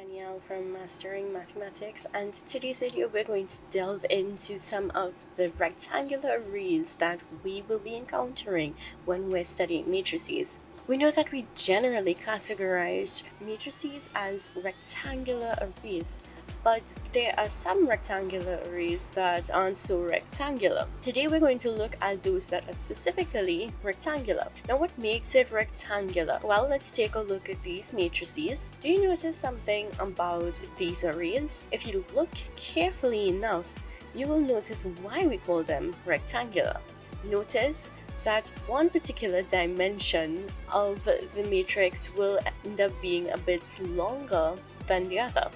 Danielle from Mastering Mathematics, and today's video we're going to delve into some of the rectangular arrays that we will be encountering when we're studying matrices. We know that we generally categorize matrices as rectangular arrays, but there are some rectangular arrays that aren't so rectangular. Today we're going to look at those that are specifically rectangular. Now, what makes it rectangular? Well, let's take a look at these matrices. Do you notice something about these arrays? If you look carefully enough, you will notice why we call them rectangular. Notice that one particular dimension of the matrix will end up being a bit longer than the other.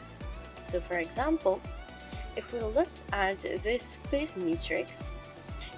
So for example, if we looked at this first matrix,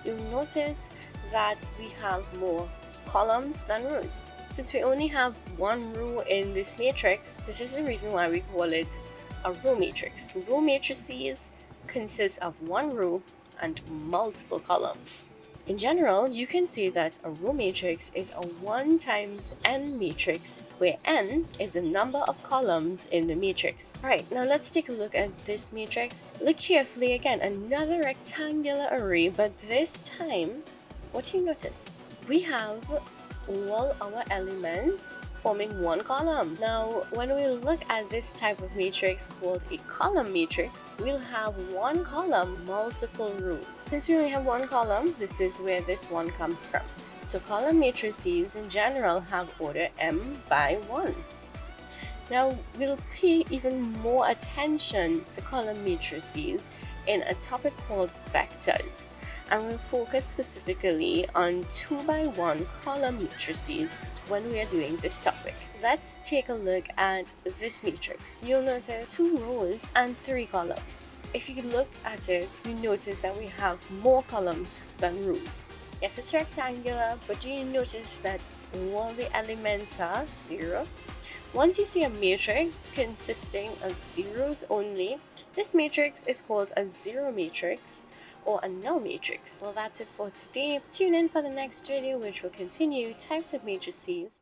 you'll notice that we have more columns than rows. Since we only have one row in this matrix, this is the reason why we call it a row matrix. Row matrices consist of one row and multiple columns. In general, you can say that a row matrix is a 1 times n matrix, where n is the number of columns in the matrix. Alright, now let's take a look at this matrix. Look carefully again, another rectangular array, but this time, what do you notice? We have all our elements forming one column. Now, when we look at this type of matrix called a column matrix, we'll have one column, multiple rows. Since we only have one column, this is where this one comes from. So column matrices in general have order m by 1. Now, we'll pay even more attention to column matrices in a topic called vectors, and we'll focus specifically on 2 by 1 column matrices when we are doing this topic. Let's take a look at this matrix. You'll notice 2 rows and 3 columns. If you look at it, you notice that we have more columns than rows. Yes, it's rectangular, but do you notice that all the elements are 0? Once you see a matrix consisting of zeros only, this matrix is called a zero matrix or a null matrix. Well, that's it for today. Tune in for the next video, which will continue types of matrices.